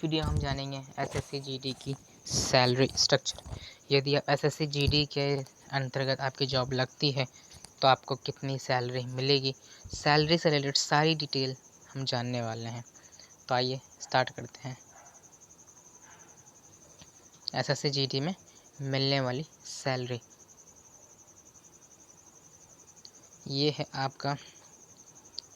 Video हम जानेंगे SSC GD की सैलरी स्ट्रक्चर। यदि आप एसएससी जीडी के अंतर्गत आपकी जॉब लगती है तो आपको कितनी सैलरी मिलेगी, सैलरी से रिलेटेड सारी डिटेल हम जानने वाले हैं। तो आइए स्टार्ट करते हैं। एसएससी जीडी में मिलने वाली सैलरी, ये है आपका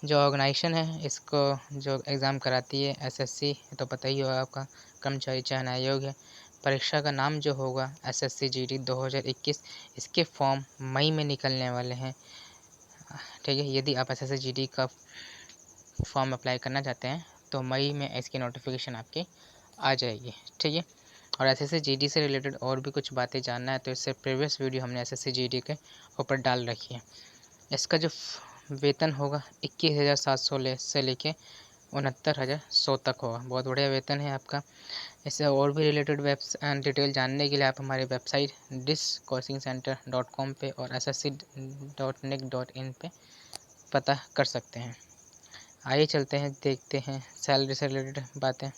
जो ऑर्गेनाइजेशन है, इसको जो एग्ज़ाम कराती है एसएससी, तो पता ही होगा आपका कर्मचारी चयन आयोग है। परीक्षा का नाम जो होगा एसएससी जीडी 2021, इसके फॉर्म मई में निकलने वाले हैं। ठीक है, यदि आप एसएससी जीडी का फॉर्म अप्लाई करना चाहते हैं तो मई में इसकी नोटिफिकेशन आपकी आ जाएगी। ठीक है, और एसएससी जीडी से रिलेटेड और भी कुछ बातें जानना है तो इससे प्रीवियस वीडियो हमने एसएससी जीडी के ऊपर डाल रखी है। इसका जो वेतन होगा 21,700 से लेके 69,100 तक होगा। बहुत बढ़िया वेतन है आपका। इससे और भी रिलेटेड डिटेल जानने के लिए आप हमारे वेबसाइट discoachingcenter.com पे और ssc.nic.in पे पता कर सकते हैं। आइए चलते हैं, देखते हैं सैलरी से रिलेटेड बातें।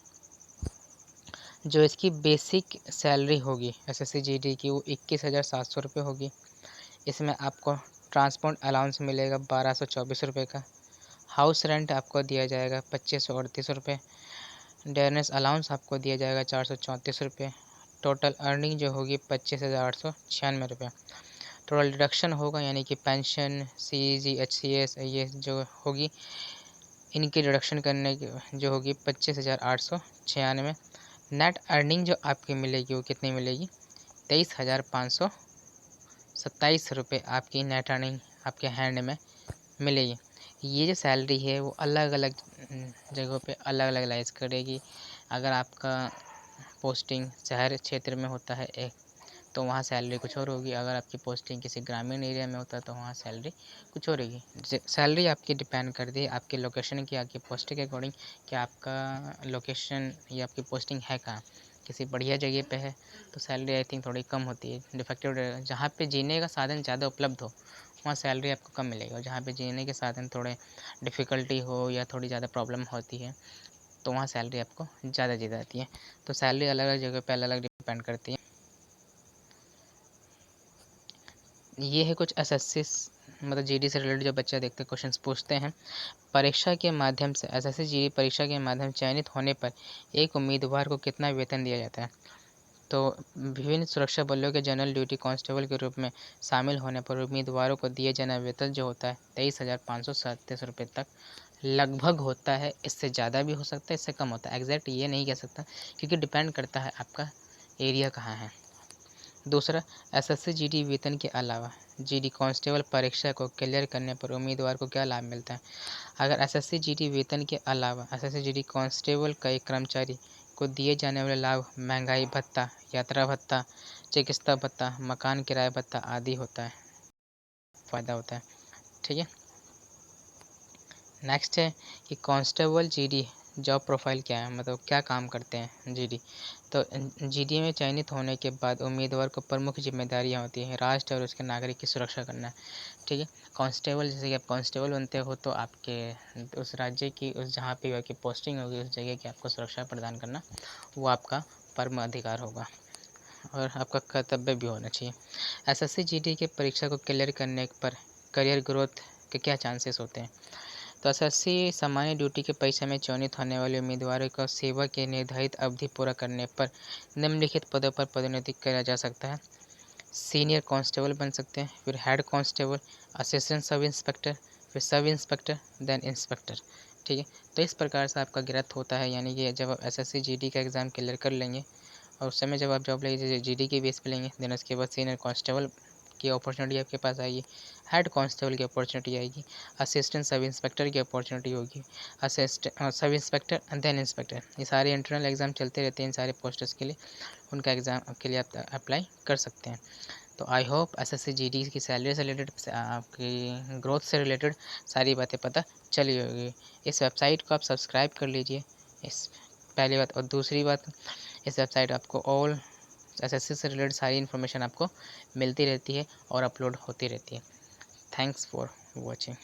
जो इसकी बेसिक सैलरी होगी एसएससी जीडी की वो 21,700 रुपये होगी। इसमें आपको ट्रांसपोर्ट अलाउंस मिलेगा 1,224 रुपये का। हाउस रेंट आपको दिया जाएगा 2,538 रुपये। डेयरनेस अलाउंस आपको दिया जाएगा 434 रुपये। टोटल अर्निंग जो होगी 25,896 रुपये। टोटल डिडक्शन होगा यानी कि पेंशन, सीजी, एचसीएस ये जो होगी, इनकी डिडक्शन करने की जो होगी 25,896। नेट अर्निंग जो आपकी मिलेगी वो कितनी मिलेगी, 23,527 रुपये आपकी नेट अर्निंग आपके हैंड में मिलेगी। ये जो सैलरी है वो अलग अलग जगहों पे अलग अलग लाइज करेगी। अगर आपका पोस्टिंग शहर क्षेत्र में होता है एक, तो वहाँ सैलरी कुछ और होगी। अगर आपकी पोस्टिंग किसी ग्रामीण एरिया में होता है तो वहाँ सैलरी कुछ और होगी। सैलरी आपकी डिपेंड करती है आपकी लोकेशन की, आपकी पोस्टिंग के अकॉर्डिंग कि आपका लोकेशन या आपकी पोस्टिंग है कहाँ। किसी बढ़िया जगह पे है तो सैलरी आई थिंक थोड़ी कम होती है। डिफेक्टिव जहाँ पे जीने का साधन ज़्यादा उपलब्ध हो वहाँ सैलरी आपको कम मिलेगी, और जहाँ पे जीने के साधन थोड़े डिफ़िकल्टी हो या थोड़ी ज़्यादा प्रॉब्लम होती है तो वहाँ सैलरी आपको ज़्यादा दी जाती है। तो सैलरी अलग अलग जगह पे अलग अलग डिपेंड करती है। ये है कुछ एसएससी मतलब जीडी से रिलेटेड जो बच्चे देखते हैं क्वेश्चंस पूछते हैं। परीक्षा के माध्यम से एसएससी जीडी परीक्षा के माध्यम से चयनित होने पर एक उम्मीदवार को कितना वेतन दिया जाता है। तो विभिन्न सुरक्षा बलों के जनरल ड्यूटी कांस्टेबल के रूप में शामिल होने पर उम्मीदवारों को दिए जाना वेतन जो होता है 23,537 रुपये तक लगभग होता है। इससे ज़्यादा भी हो सकता है, इससे कम होता है, एग्जैक्ट ये नहीं कह सकता क्योंकि डिपेंड करता है आपका एरिया कहाँ है। दूसरा, एसएससी जीडी वेतन के अलावा जीडी कांस्टेबल परीक्षा को क्लियर करने पर उम्मीदवार को क्या लाभ मिलता है। अगर एसएससी जीडी वेतन के अलावा एसएससी जीडी कांस्टेबल का एक कर्मचारी को दिए जाने वाले लाभ महंगाई भत्ता, यात्रा भत्ता, चिकित्सा भत्ता, मकान किराया भत्ता आदि होता है, फ़ायदा होता है। ठीक है, नेक्स्ट है कि कांस्टेबल जीडी जॉब प्रोफाइल क्या है, मतलब क्या काम करते हैं जीडी। तो जीडी में चयनित होने के बाद उम्मीदवार को प्रमुख जिम्मेदारियां होती हैं राष्ट्र और उसके नागरिक की सुरक्षा करना। ठीक है, कांस्टेबल जैसे कि आप कांस्टेबल बनते हो तो आपके उस राज्य की उस जहाँ पे आपकी पोस्टिंग होगी उस जगह की आपको सुरक्षा प्रदान करना वो आपका परम अधिकार होगा और आपका कर्तव्य भी होना चाहिए। एसएससी जीडी के परीक्षा को क्लियर करने पर करियर ग्रोथ के क्या चांसेस होते हैं। तो एसएससी सामान्य ड्यूटी के परीक्षा में चयनित होने वाले उम्मीदवारों को सेवा के निर्धारित अवधि पूरा करने पर निम्नलिखित पदों पर पदोन्नति किया जा सकता है। सीनियर कांस्टेबल बन सकते हैं, फिर head constable, assistant sub inspector, फिर सब इंस्पेक्टर, देन इंस्पेक्टर। ठीक है, तो इस प्रकार से आपका ग्रोथ होता है, यानी कि जब आप एसएससी जीडी का एग्ज़ाम क्लियर कर लेंगे और उस समय जब आप जॉब लेंगे जीडी के बेस पे लेंगे, देन उसके बाद सीनियर कांस्टेबल की अपॉर्चुनिटी आपके पास आएगी, हेड कांस्टेबल की अपॉर्चुनिटी आएगी, असिस्टेंट सब इंस्पेक्टर की अपॉर्चुनिटी होगी, assistant sub inspector and then inspector. ये सारे इंटरनल एग्ज़ाम चलते रहते हैं इन सारे पोस्टर्स के लिए, उनका एग्ज़ाम के लिए आप अप्लाई कर सकते हैं। तो आई होप एसएससी जीडी की सैलरी से रिलेटेड आपकी ग्रोथ से रिलेटेड सारी बातें पता चली होगी। इस वेबसाइट को आप सब्सक्राइब कर लीजिए, इस पहली बात। और दूसरी बात, इस वेबसाइट आपको ऑल एसएससी से रिलेटेड सारी इन्फॉर्मेशन आपको मिलती रहती है और अपलोड होती रहती है। Thanks for watching.